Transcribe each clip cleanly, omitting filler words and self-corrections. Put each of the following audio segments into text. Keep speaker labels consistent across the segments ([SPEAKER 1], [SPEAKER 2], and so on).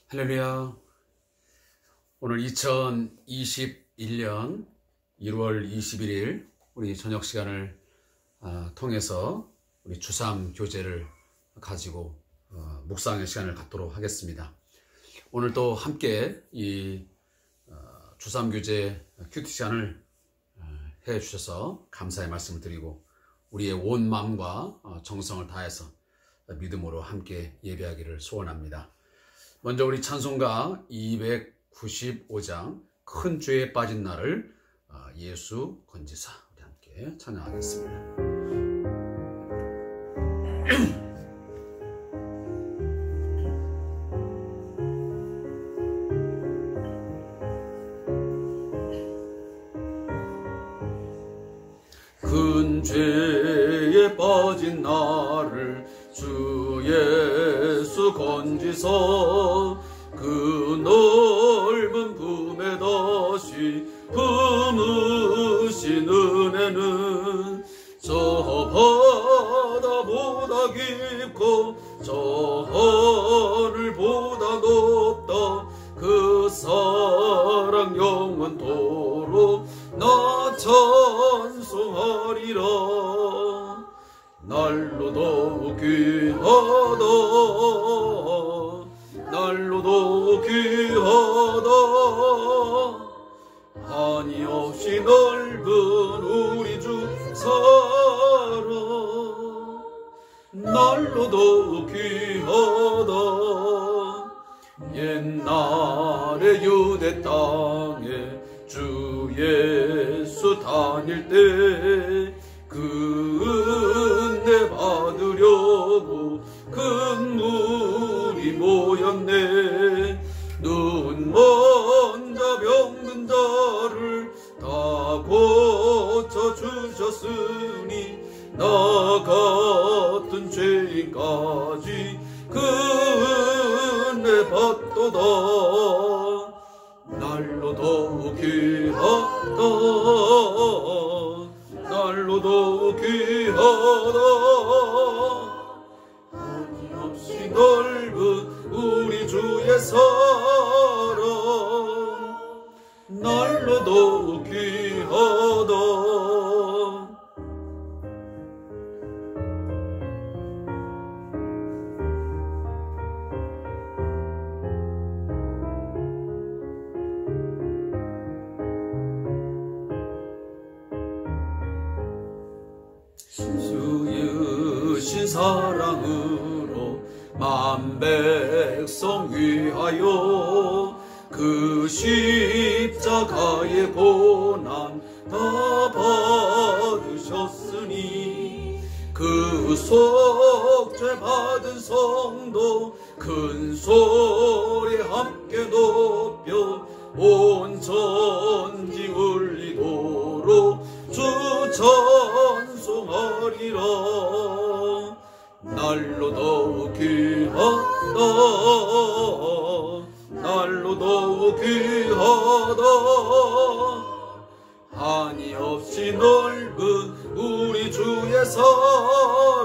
[SPEAKER 1] 할렐루야. 오늘 2021년 1월 21일 우리 저녁 시간을 통해서 우리 주삼 교제를 가지고 묵상의 시간을 갖도록 하겠습니다. 오늘도 함께 이 주삼 교제 큐티 시간을 해 주셔서 감사의 말씀을 드리고 우리의 온 마음과 정성을 다해서 믿음으로 함께 예배하기를 소원합니다. 먼저 우리 찬송가 295장 큰 죄에 빠진 나를 예수 건지사 우리 함께 찬양하겠습니다. 큰 죄에 빠진 나를 주 예수 건지사 그 넓은 품에 다시 품으신 은혜는 저 바다보다 깊고 저 하늘보다 높다. 그 사랑 영원토록 나 찬송하리라. 날로 더욱 귀하다. 날로 더욱 귀하다. 한이 없이 넓은 우리 주 사랑. 날로 더욱 귀하다. 옛날에 유대 땅에 주 예수 다닐 때 그 은혜 받으려고 큰 무리 모였네. 눈먼 자 병든 자를 다 고쳐주셨으니 나 같은 죄인까지 그 은혜 받도다. 날로 더욱 귀하다. 날로 더욱 귀하다. 한이 없이 넓은 우리 주의 사랑. 날로 더욱 귀하다. 주이신 사랑으로 만 백성 위하여 그 십자가의 고난 다 받으셨으니 그 속죄 받은 성도 큰 소리 함께 높여 온 천지 울리도록 주 찬송하리라. 날로 더욱 귀하다. 날로 더욱 귀하다. 한이 없이 넓은 우리 주의 사랑.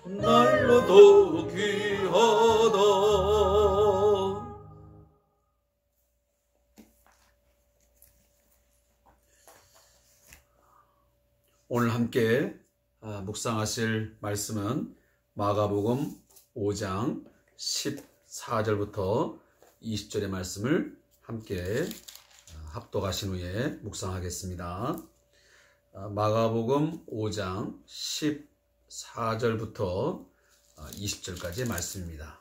[SPEAKER 1] 날로 더욱 귀하다. 오늘 함께 묵상하실 말씀은 마가복음 5장 14절부터 20절의 말씀을 함께 합독하신 후에 묵상하겠습니다. 마가복음 5장 14절부터 20절까지의 말씀입니다.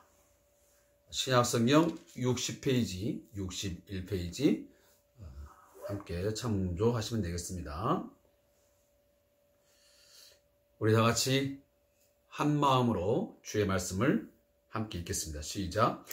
[SPEAKER 1] 신약성경 60페이지, 61페이지 함께 참조하시면 되겠습니다. 우리 다 같이 한 마음으로 주의 말씀을 함께 읽겠습니다. 시작.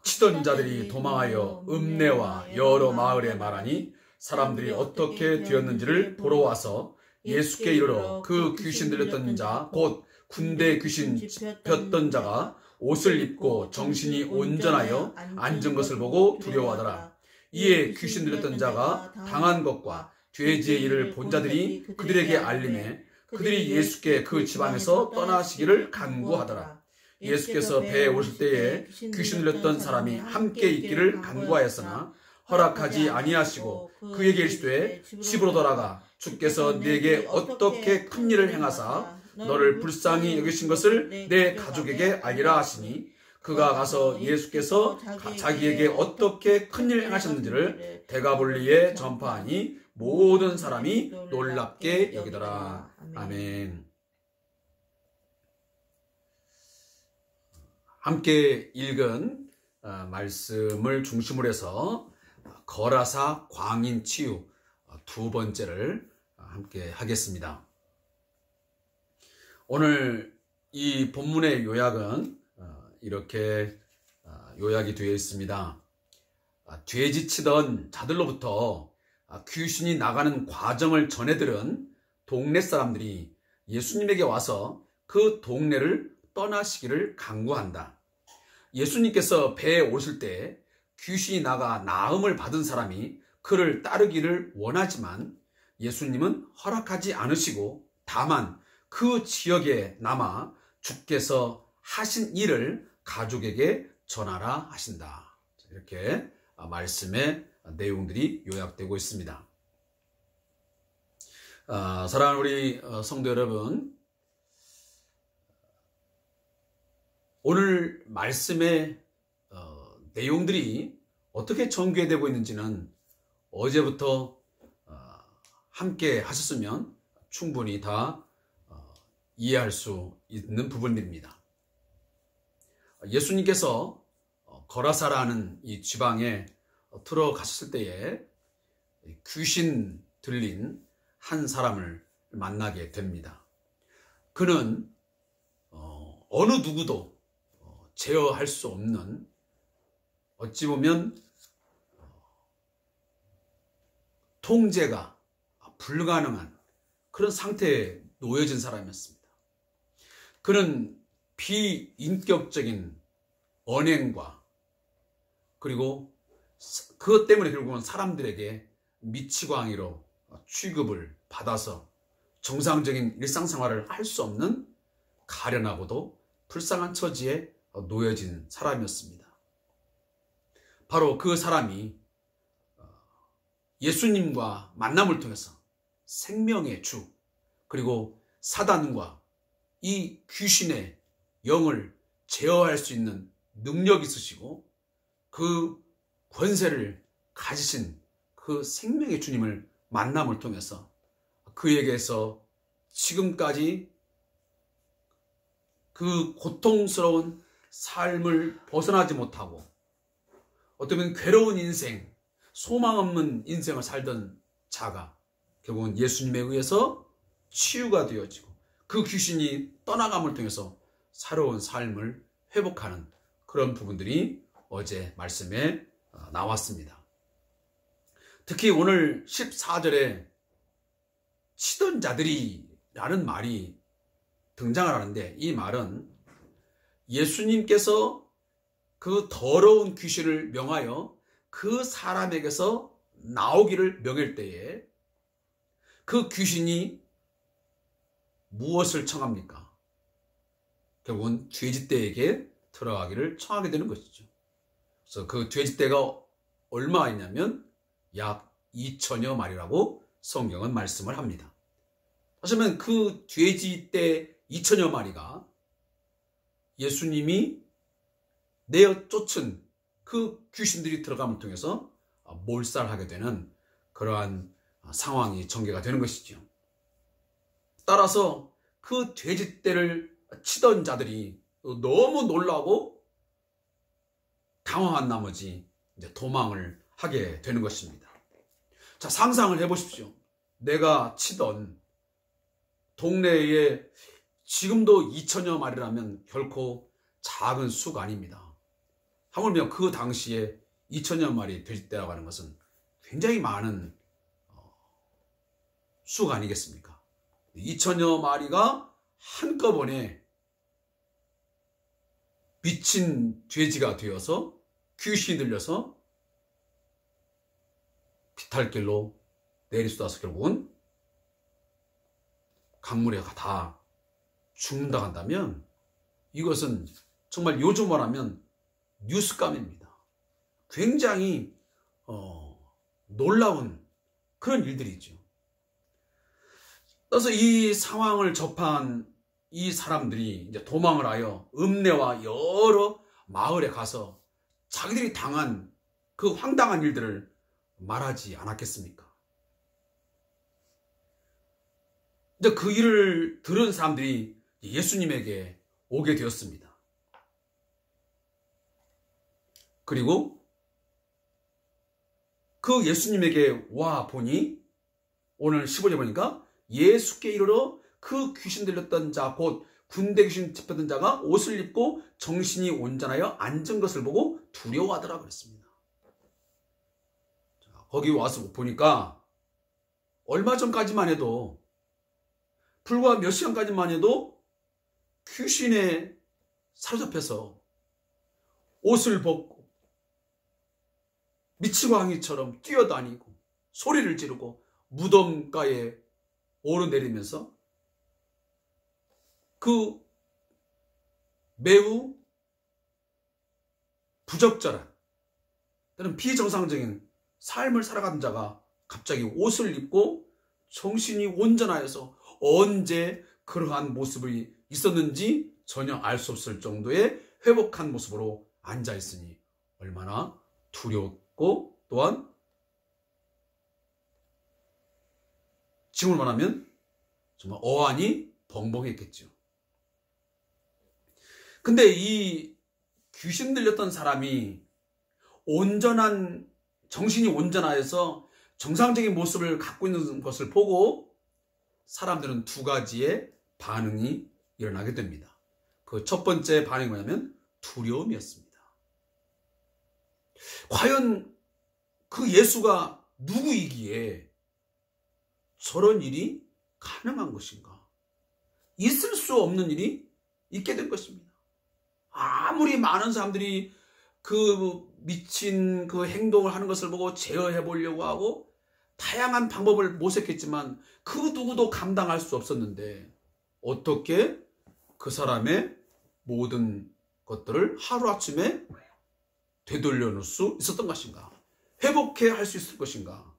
[SPEAKER 1] 치던 자들이 도망하여 읍내와 여러 마을에 말하니 사람들이 어떻게 되었는지를 보러 와서 예수께 이르러 그 귀신 들렸던 자 곧 군대 귀신 폈던 자가 옷을 입고 정신이 온전하여 앉은 것을 보고 두려워하더라. 이에 귀신 들렸던 자가 당한 것과 돼지의 일을 본 자들이 그들에게 알림해 그들이 예수께 그 집안에서 떠나시기를 간구하더라. 예수께서 배에 오실 때에 귀신 들렸던 사람이 함께 있기를 간구하였으나 허락하지 아니하시고 그에게 이르시되 집으로 돌아가 주께서 내게 어떻게 큰 일을 행하사 너를 불쌍히 여기신 것을 내 가족에게 알리라 하시니 그가 가서 예수께서 자기에게 어떻게 큰 일을 행하셨는지를 데가볼리에 전파하니 모든 사람이 놀랍게 여기더라. 아멘. 함께 읽은 말씀을 중심으로 해서 거라사 광인 치유 두 번째를 함께 하겠습니다. 오늘 이 본문의 요약은 이렇게 요약이 되어 있습니다. 돼지치던 자들로부터 귀신이 나가는 과정을 전해들은 동네 사람들이 예수님에게 와서 그 동네를 떠나시기를 간구한다. 예수님께서 배에 오실 때 귀신이 나가 나음을 받은 사람이 그를 따르기를 원하지만 예수님은 허락하지 않으시고 다만 그 지역에 남아 주께서 하신 일을 가족에게 전하라 하신다. 이렇게 말씀의 내용들이 요약되고 있습니다. 사랑하는 우리 성도 여러분, 오늘 말씀의 내용들이 어떻게 전개되고 있는지는 어제부터 함께 하셨으면 충분히 다 이해할 수 있는 부분들입니다. 예수님께서 거라사라는 이 지방에 들어가셨을 때에 귀신 들린 한 사람을 만나게 됩니다. 그는 어느 누구도 제어할 수 없는, 어찌 보면 통제가 불가능한 그런 상태에 놓여진 사람이었습니다. 그는 비인격적인 언행과 그리고 그것 때문에 결국은 사람들에게 미치광이로 취급을 받아서 정상적인 일상생활을 할 수 없는 가련하고도 불쌍한 처지에 놓여진 사람이었습니다. 바로 그 사람이 예수님과 만남을 통해서 생명의 주 그리고 사단과 이 귀신의 영을 제어할 수 있는 능력이 있으시고 그 권세를 가지신 그 생명의 주님을 만남을 통해서 그에게서 지금까지 그 고통스러운 삶을 벗어나지 못하고 어쩌면 괴로운 인생, 소망 없는 인생을 살던 자가 결국은 예수님에 의해서 치유가 되어지고 그 귀신이 떠나감을 통해서 새로운 삶을 회복하는 그런 부분들이 어제 말씀에 나왔습니다. 특히 오늘 14절에 치던 자들이 라는 말이 등장을 하는데 이 말은 예수님께서 그 더러운 귀신을 명하여 그 사람에게서 나오기를 명할 때에 그 귀신이 무엇을 청합니까? 결국은 돼지떼에게 들어가기를 청하게 되는 것이죠. 그래서 그 돼지떼가 얼마 있냐면 약 2천여 마리라고 성경은 말씀을 합니다. 하지만 그 돼지떼 2천여 마리가 예수님이 내어 쫓은 그 귀신들이 들어감을 통해서 몰살하게 되는 그러한 상황이 전개가 되는 것이죠. 따라서 그 돼지떼를 치던 자들이 너무 놀라고 당황한 나머지 이제 도망을 하게 되는 것입니다. 자, 상상을 해보십시오. 내가 치던 동네에 지금도 2천여 마리라면 결코 작은 수가 아닙니다. 하물며 그 당시에 2천여 마리 돼지떼라고 하는 것은 굉장히 많은 수가 아니겠습니까? 2천여 마리가 한꺼번에 미친 돼지가 되어서 귀신이 들려서 비탈길로 내리쏟아서 결국은 강물에 다 죽는다 한다면 이것은 정말 요즘 말하면 뉴스감입니다. 굉장히 놀라운 그런 일들이죠. 그래서 이 상황을 접한 이 사람들이 이제 도망을 하여 읍내와 여러 마을에 가서 자기들이 당한 그 황당한 일들을 말하지 않았겠습니까? 이제 그 일을 들은 사람들이 예수님에게 오게 되었습니다. 그리고 그 예수님에게 와 보니 오늘 15절에 보니까 예수께 이르러 그 귀신 들렸던 자 곧 군대 귀신 잡혔던 자가 옷을 입고 정신이 온전하여 앉은 것을 보고 두려워하더라 그랬습니다. 자, 거기 와서 보니까 얼마 전까지만 해도 불과 몇 시간까지만 해도 귀신에 사로잡혀서 옷을 벗고 미치광이처럼 뛰어다니고 소리를 지르고 무덤가에 오르내리면서 그 매우 부적절한 또는 비정상적인 삶을 살아가는 자가 갑자기 옷을 입고 정신이 온전하여서 언제 그러한 모습이 있었는지 전혀 알 수 없을 정도의 회복한 모습으로 앉아있으니 얼마나 두렵고 또한 지금으로 말하면 정말 어안이 벙벙했겠죠. 근데 이 귀신 들렸던 사람이 온전한 정신이 온전하여서 정상적인 모습을 갖고 있는 것을 보고 사람들은 두 가지의 반응이 일어나게 됩니다. 그 첫 번째 반응이 뭐냐면 두려움이었습니다. 과연 그 예수가 누구이기에 저런 일이 가능한 것인가? 있을 수 없는 일이 있게 된 것입니다. 아무리 많은 사람들이 그 미친 그 행동을 하는 것을 보고 제어해 보려고 하고 다양한 방법을 모색했지만 그 누구도 감당할 수 없었는데 어떻게 그 사람의 모든 것들을 하루아침에 되돌려 놓을 수 있었던 것인가? 회복해 할 수 있을 것인가?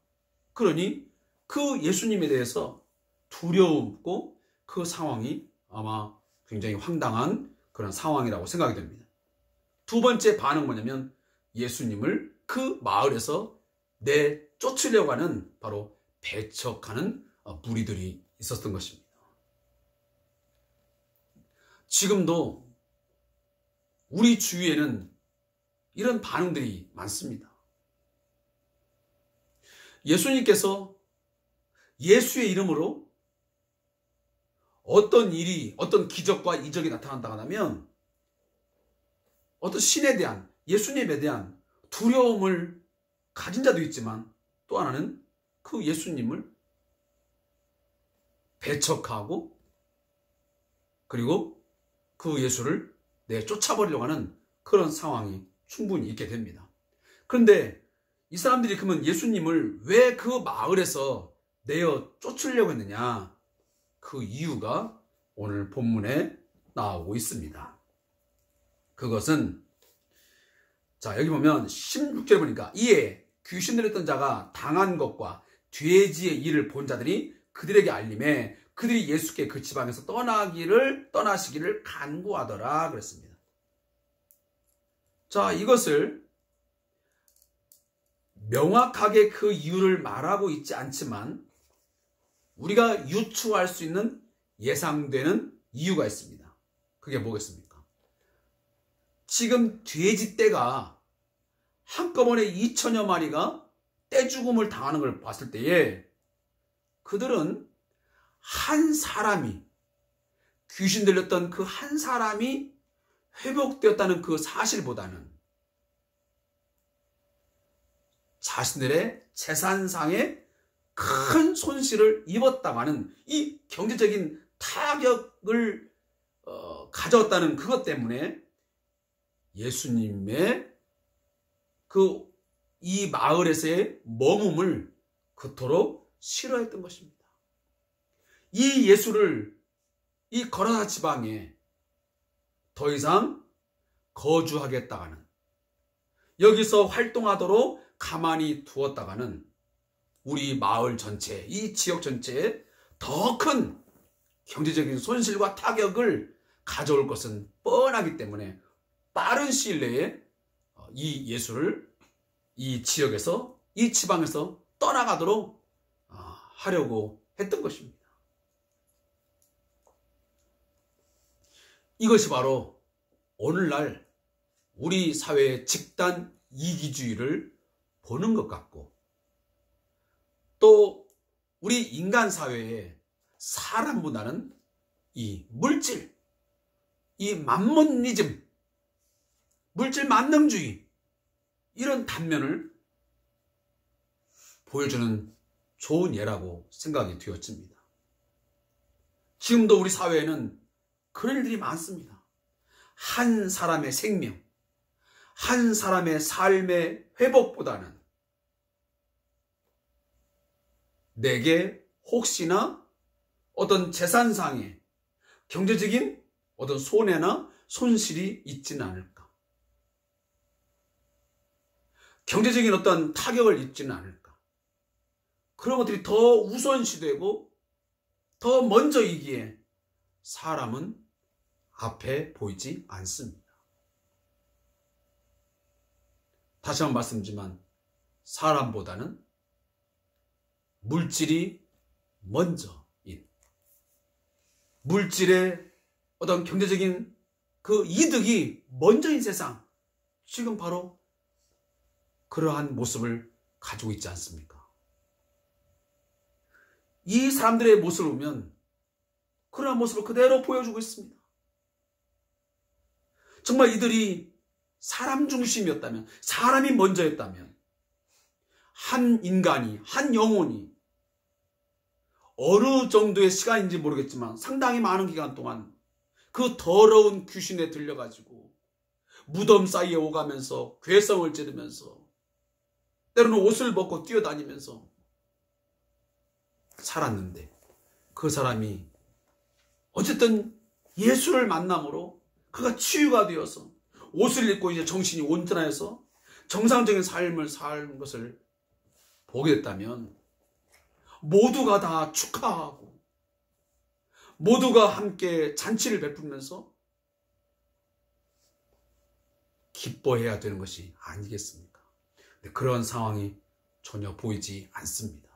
[SPEAKER 1] 그러니 그 예수님에 대해서 두려움고 그 상황이 아마 굉장히 황당한 그런 상황이라고 생각이 됩니다. 두 번째 반응은 뭐냐면 예수님을 그 마을에서 내쫓으려고 하는 바로 배척하는 무리들이 있었던 것입니다. 지금도 우리 주위에는 이런 반응들이 많습니다. 예수님께서 예수의 이름으로 어떤 일이, 어떤 기적과 이적이 나타난다고 하면 어떤 신에 대한, 예수님에 대한 두려움을 가진 자도 있지만 또 하나는 그 예수님을 배척하고 그리고 그 예수를 내쫓아버리려고 하는 그런 상황이 충분히 있게 됩니다. 그런데 이 사람들이 그러면 예수님을 왜 그 마을에서 내어 쫓으려고 했느냐? 그 이유가 오늘 본문에 나오고 있습니다. 그것은 자 여기 보면 16절에 보니까 이에 귀신 들렸던 자가 당한 것과 돼지의 일을 본 자들이 그들에게 알림해 그들이 예수께 그 지방에서 떠나시기를 간구하더라 그랬습니다. 자 이것을 명확하게 그 이유를 말하고 있지 않지만 우리가 유추할 수 있는 예상되는 이유가 있습니다. 그게 뭐겠습니까? 지금 돼지 떼가 한꺼번에 2천여 마리가 떼죽음을 당하는 걸 봤을 때에 그들은 한 사람이 귀신 들렸던 그 한 사람이 회복되었다는 그 사실보다는 자신들의 재산상의 큰 손실을 입었다고 하는 이 경제적인 타격을 가져왔다는 그것 때문에 예수님의 이 마을에서의 머금을 그토록 싫어했던 것입니다. 이 예수를 이 거라사 지방에 더 이상 거주하겠다가는, 여기서 활동하도록 가만히 두었다가는 우리 마을 전체, 이 지역 전체에 더 큰 경제적인 손실과 타격을 가져올 것은 뻔하기 때문에 빠른 시일 내에 이 예수를 이 지역에서, 이 지방에서 떠나가도록 하려고 했던 것입니다. 이것이 바로 오늘날 우리 사회의 집단 이기주의를 보는 것 같고, 또 우리 인간 사회에 사람보다는 이 물질, 이 만몬니즘, 물질 만능주의, 이런 단면을 보여주는 좋은 예라고 생각이 되었습니다. 지금도 우리 사회에는 그런 일들이 많습니다. 한 사람의 생명, 한 사람의 삶의 회복보다는 내게 혹시나 어떤 재산상의 경제적인 어떤 손해나 손실이 있지는 않을까, 경제적인 어떤 타격을 입지는 않을까, 그런 것들이 더 우선시되고 더 먼저이기에 사람은 앞에 보이지 않습니다. 다시 한번 말씀드리지만 사람보다는 물질이 먼저인, 물질의 어떤 경제적인 그 이득이 먼저인 세상, 지금 바로 그러한 모습을 가지고 있지 않습니까? 이 사람들의 모습을 보면 그러한 모습을 그대로 보여주고 있습니다. 정말 이들이 사람 중심이었다면, 사람이 먼저였다면, 한 인간이, 한 영혼이 어느 정도의 시간인지 모르겠지만 상당히 많은 기간 동안 그 더러운 귀신에 들려가지고 무덤 사이에 오가면서 괴성을 지르면서 때로는 옷을 벗고 뛰어다니면서 살았는데, 그 사람이 어쨌든 예수를 만남으로 그가 치유가 되어서 옷을 입고 이제 정신이 온전하여서 정상적인 삶을 사는 것을 보게 됐다면 모두가 다 축하하고 모두가 함께 잔치를 베풀면서 기뻐해야 되는 것이 아니겠습니까? 근데 그런 상황이 전혀 보이지 않습니다.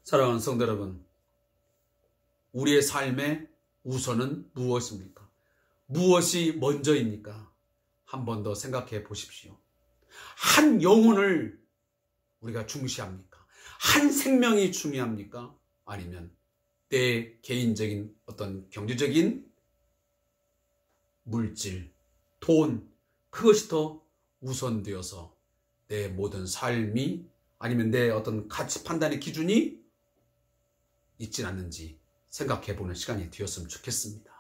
[SPEAKER 1] 사랑하는 성도 여러분, 우리의 삶의 우선은 무엇입니까? 무엇이 먼저입니까? 한 번 더 생각해 보십시오. 한 영혼을 우리가 중시합니까? 한 생명이 중요합니까? 아니면 내 개인적인 어떤 경제적인 물질, 돈, 그것이 더 우선되어서 내 모든 삶이, 아니면 내 어떤 가치 판단의 기준이 있진 않는지 생각해 보는 시간이 되었으면 좋겠습니다.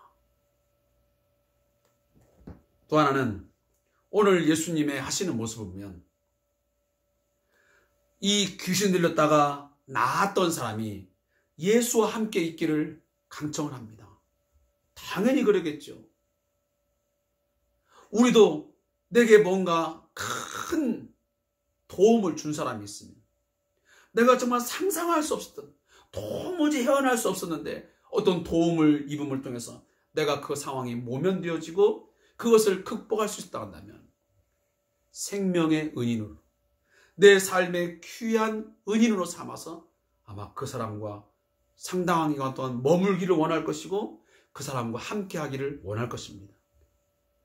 [SPEAKER 1] 또 하나는 오늘 예수님의 하시는 모습을 보면 이 귀신 들렸다가 나았던 사람이 예수와 함께 있기를 강청을 합니다. 당연히 그러겠죠. 우리도 내게 뭔가 큰 도움을 준 사람이 있으면, 내가 정말 상상할 수 없었던, 도무지 헤어날 수 없었는데 어떤 도움을 입음을 통해서 내가 그 상황이 모면되어지고 그것을 극복할 수 있다 한다면, 생명의 은인으로, 내 삶의 귀한 은인으로 삼아서 아마 그 사람과 상당한 기간 동안 머물기를 원할 것이고 그 사람과 함께 하기를 원할 것입니다.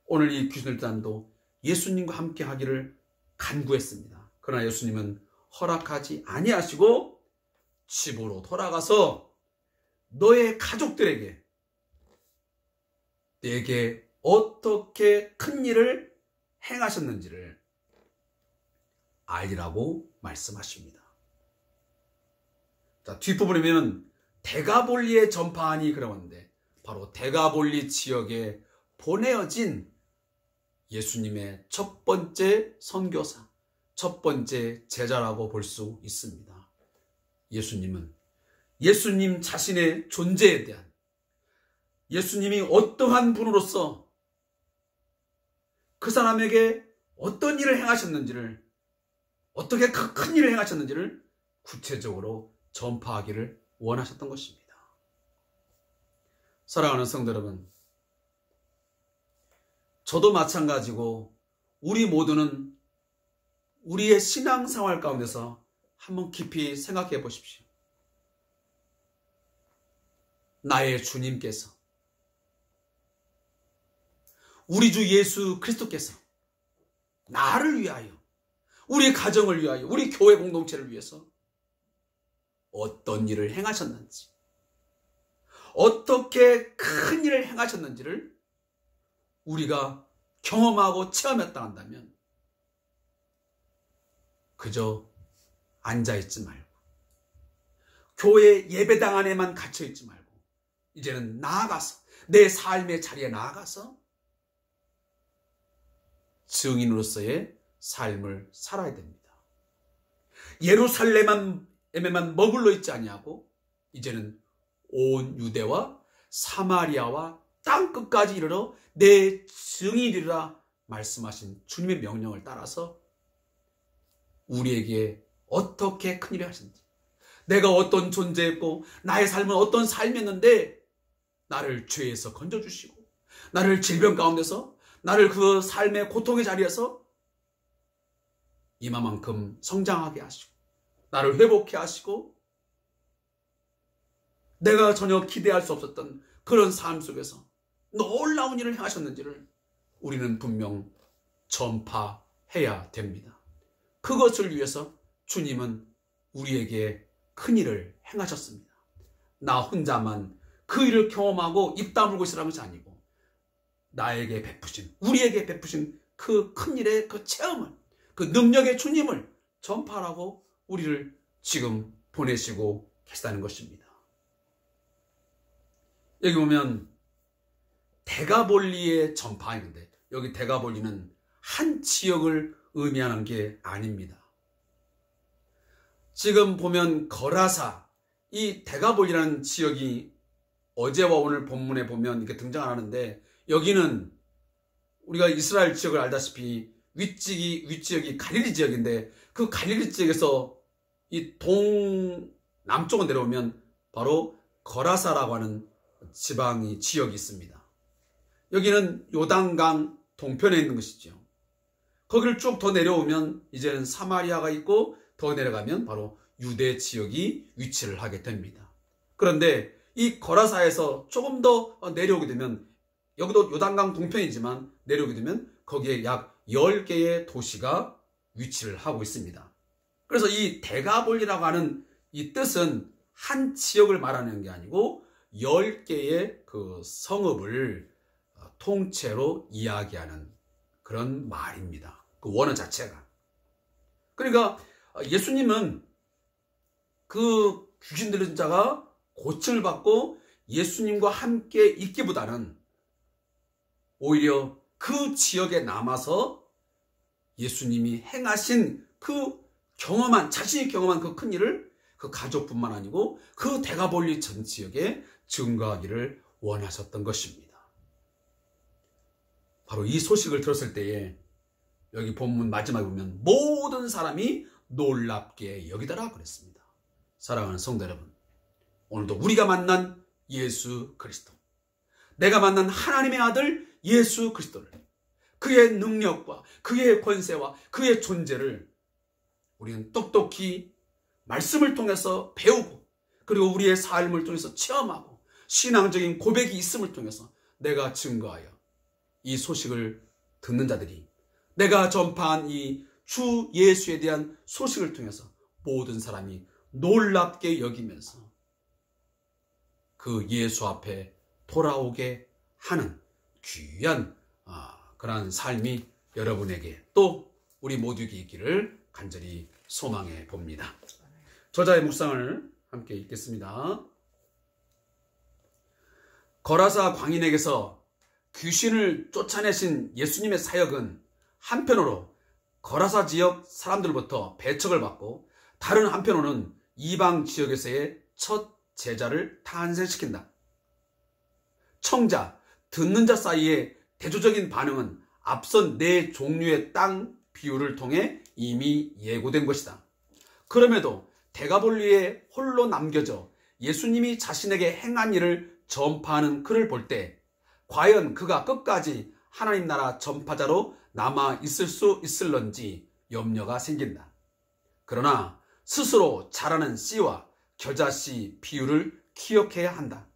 [SPEAKER 1] 오늘 이 귀신들단도 예수님과 함께 하기를 간구했습니다. 그러나 예수님은 허락하지 아니하시고 집으로 돌아가서 너의 가족들에게 내게 어떻게 큰 일을 행하셨는지를 알리라고 말씀하십니다. 자, 뒷부분에 보면 데가볼리에 전파하니 그러는데, 바로 데가볼리 지역에 보내어진 예수님의 첫 번째 선교사, 첫 번째 제자라고 볼 수 있습니다. 예수님은 예수님 자신의 존재에 대한, 예수님이 어떠한 분으로서 그 사람에게 어떤 일을 행하셨는지를, 어떻게 큰 일을 행하셨는지를 구체적으로 전파하기를 원하셨던 것입니다. 사랑하는 성도 여러분, 저도 마찬가지고 우리 모두는 우리의 신앙생활 가운데서 한번 깊이 생각해 보십시오. 나의 주님께서, 우리 주 예수 그리스도께서 나를 위하여, 우리 가정을 위하여, 우리 교회 공동체를 위해서 어떤 일을 행하셨는지, 어떻게 큰 일을 행하셨는지를 우리가 경험하고 체험했다 한다면 그저 앉아있지 말고, 교회 예배당 안에만 갇혀있지 말고, 이제는 나아가서, 내 삶의 자리에 나아가서 증인으로서의 삶을 살아야 됩니다. 예루살렘에만 머물러 있지 아니하고 이제는 온 유대와 사마리아와 땅끝까지 이르러 내 증인이라 말씀하신 주님의 명령을 따라서 우리에게 어떻게 큰일을 하셨는지, 내가 어떤 존재였고 나의 삶은 어떤 삶이었는데 나를 죄에서 건져주시고, 나를 질병 가운데서, 나를 그 삶의 고통의 자리에서 이마만큼 성장하게 하시고, 나를 회복해 하시고, 내가 전혀 기대할 수 없었던 그런 삶 속에서 놀라운 일을 행하셨는지를 우리는 분명 전파해야 됩니다. 그것을 위해서 주님은 우리에게 큰 일을 행하셨습니다. 나 혼자만 그 일을 경험하고 입 다물고 있으라는 것이 아니고, 나에게 베푸신, 우리에게 베푸신 그 큰 일의 그 체험을, 그 능력의 주님을 전파하라고 우리를 지금 보내시고 계시다는 것입니다. 여기 보면 데가볼리의 전파인데, 여기 데가볼리는 한 지역을 의미하는 게 아닙니다. 지금 보면 거라사, 이 데가볼리라는 지역이 어제와 오늘 본문에 보면 이렇게 등장 안 하는데, 여기는 우리가 이스라엘 지역을 알다시피 윗지역이 갈릴리 지역인데, 그 갈릴리 지역에서 이 동남쪽으로 내려오면 바로 거라사라고 하는 지방이 지역이 있습니다. 여기는 요단강 동편에 있는 것이죠. 거기를 쭉 더 내려오면 이제는 사마리아가 있고, 더 내려가면 바로 유대 지역이 위치를 하게 됩니다. 그런데 이 거라사에서 조금 더 내려오게 되면, 여기도 요단강 동편이지만 내려오게 되면 거기에 약 10개의 도시가 위치를 하고 있습니다. 그래서 이 데가볼리라고 하는 이 뜻은 한 지역을 말하는 게 아니고 10개의 그 성읍을 통째로 이야기하는 그런 말입니다. 그 원어 자체가. 그러니까 예수님은 그 귀신 들린 자가 고침을 받고 예수님과 함께 있기보다는 오히려 그 지역에 남아서 예수님이 행하신 그 경험한, 자신이 경험한 그 큰 일을 그 가족뿐만 아니고 그 데가볼리 전 지역에 증거하기를 원하셨던 것입니다. 바로 이 소식을 들었을 때에 여기 본문 마지막에 보면 모든 사람이 놀랍게 여기더라 그랬습니다. 사랑하는 성도 여러분, 오늘도 우리가 만난 예수 그리스도, 내가 만난 하나님의 아들 예수 그리스도를, 그의 능력과 그의 권세와 그의 존재를 우리는 똑똑히 말씀을 통해서 배우고, 그리고 우리의 삶을 통해서 체험하고 신앙적인 고백이 있음을 통해서 내가 증거하여 이 소식을 듣는 자들이, 내가 전파한 이 주 예수에 대한 소식을 통해서 모든 사람이 놀랍게 여기면서 그 예수 앞에 돌아오게 하는 귀한 그러한 삶이 여러분에게 또 우리 모두에게 있기를 간절히 소망해 봅니다. 저자의 묵상을 함께 읽겠습니다. 거라사 광인에게서 귀신을 쫓아내신 예수님의 사역은 한편으로 거라사 지역 사람들로부터 배척을 받고, 다른 한편으로는 이방 지역에서의 첫 제자를 탄생시킨다. 청자, 듣는 자 사이의 대조적인 반응은 앞선 네 종류의 땅 비유를 통해 이미 예고된 것이다. 그럼에도 대가볼리에 홀로 남겨져 예수님이 자신에게 행한 일을 전파하는 그를 볼 때 과연 그가 끝까지 하나님 나라 전파자로 남아 있을 수 있을런지 염려가 생긴다. 그러나 스스로 자라는 씨와 겨자씨 비유를 기억해야 한다.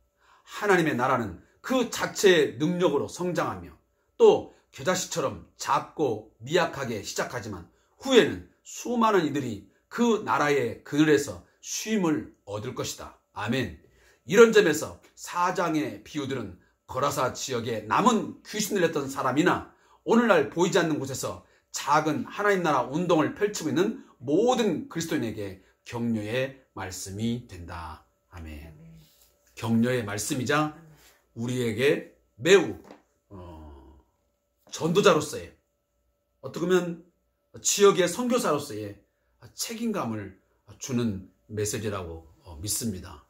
[SPEAKER 1] 하나님의 나라는 그 자체의 능력으로 성장하며 또 겨자씨처럼 작고 미약하게 시작하지만 후에는 수많은 이들이 그 나라의 그늘에서 쉼을 얻을 것이다. 아멘. 이런 점에서 4장의 비유들은 거라사 지역에 남은 귀신을 했던 사람이나 오늘날 보이지 않는 곳에서 작은 하나님 나라 운동을 펼치고 있는 모든 그리스도인에게 격려의 말씀이 된다. 아멘. 격려의 말씀이자 우리에게 매우 전도자로서의, 어떻게 보면 지역의 선교사로서의 책임감을 주는 메시지라고 믿습니다.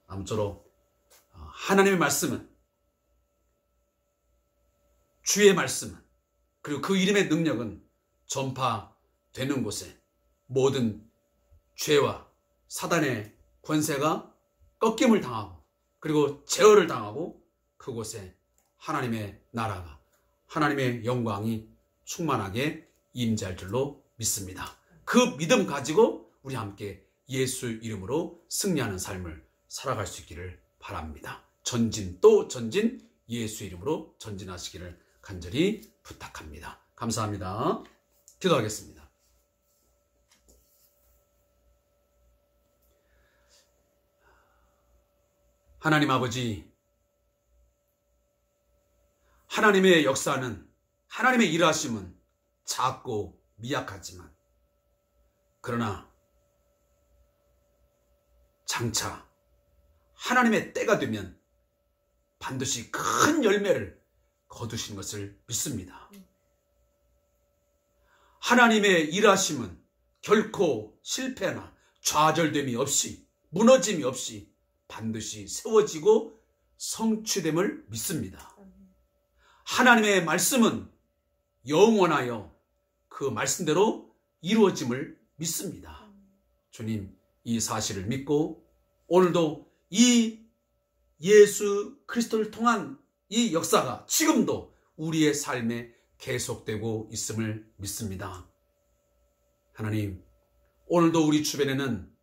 [SPEAKER 1] 아무쪼록 하나님의 말씀은, 주의 말씀은, 그리고 그 이름의 능력은 전파되는 곳에 모든 죄와 사단의 권세가 꺾임을 당하고 그리고 제어를 당하고 그곳에 하나님의 나라가, 하나님의 영광이 충만하게 임재할 줄로 믿습니다. 그 믿음 가지고 우리 함께 예수 이름으로 승리하는 삶을 살아갈 수 있기를 바랍니다. 전진 또 전진, 예수 이름으로 전진하시기를 간절히 부탁합니다. 감사합니다. 기도하겠습니다. 하나님 아버지, 하나님의 역사는, 하나님의 일하심은 작고 미약하지만 그러나 장차 하나님의 때가 되면 반드시 큰 열매를 거두신 것을 믿습니다. 하나님의 일하심은 결코 실패나 좌절됨이 없이, 무너짐이 없이 반드시 세워지고 성취됨을 믿습니다. 하나님의 말씀은 영원하여 그 말씀대로 이루어짐을 믿습니다. 주님, 이 사실을 믿고 오늘도 이 예수 그리스도를 통한 이 역사가 지금도 우리의 삶에 계속되고 있음을 믿습니다. 하나님, 오늘도 우리 주변에는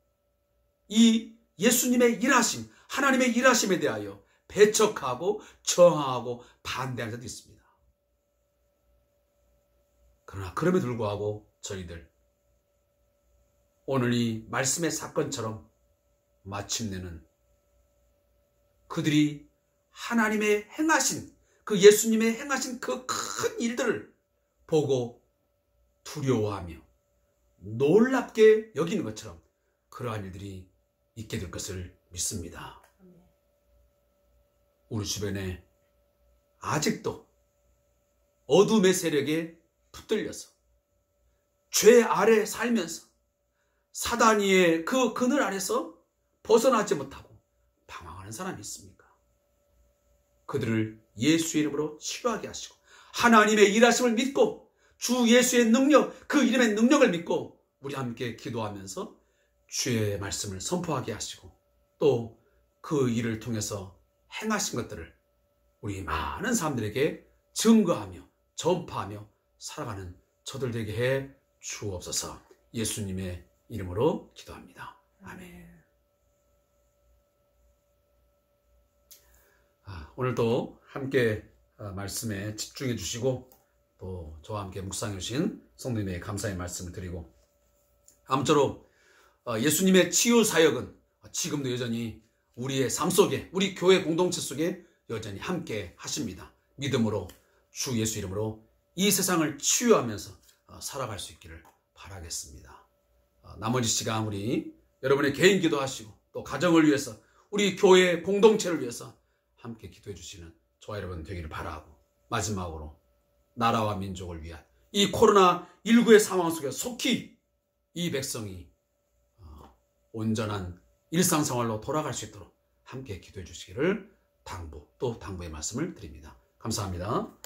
[SPEAKER 1] 이 예수님의 일하심, 하나님의 일하심에 대하여 배척하고 저항하고 반대하는 자도 있습니다. 그러나 그럼에도 불구하고 저희들 오늘 이 말씀의 사건처럼 마침내는 그들이 하나님의 행하신, 그 예수님의 행하신 그 큰 일들을 보고 두려워하며 놀랍게 여기는 것처럼 그러한 일들이 있게 될 것을 믿습니다. 우리 주변에 아직도 어둠의 세력에 붙들려서 죄 아래 살면서 사단이의 그 그늘 아래서 벗어나지 못하고 방황하는 사람이 있습니까? 그들을 예수의 이름으로 치유하게 하시고 하나님의 일하심을 믿고 주 예수의 능력, 그 이름의 능력을 믿고 우리 함께 기도하면서 주의 말씀을 선포하게 하시고 또 그 일을 통해서 행하신 것들을 우리 많은 사람들에게 증거하며 전파하며 살아가는 저들 되게 해 주옵소서. 예수님의 이름으로 기도합니다. 아멘. 오늘도 함께 말씀에 집중해 주시고 또 저와 함께 묵상해 주신 성도님의 감사의 말씀을 드리고, 아무쪼록 예수님의 치유 사역은 지금도 여전히 우리의 삶 속에, 우리 교회 공동체 속에 여전히 함께 하십니다. 믿음으로 주 예수 이름으로 이 세상을 치유하면서 살아갈 수 있기를 바라겠습니다. 나머지 시간 우리 여러분의 개인 기도하시고 또 가정을 위해서, 우리 교회 공동체를 위해서 함께 기도해 주시는 저와 여러분 되기를 바라고, 마지막으로 나라와 민족을 위한 이 코로나19의 상황 속에 속히 이 백성이 온전한 일상생활로 돌아갈 수 있도록 함께 기도해 주시기를 당부, 또 당부의 말씀을 드립니다. 감사합니다.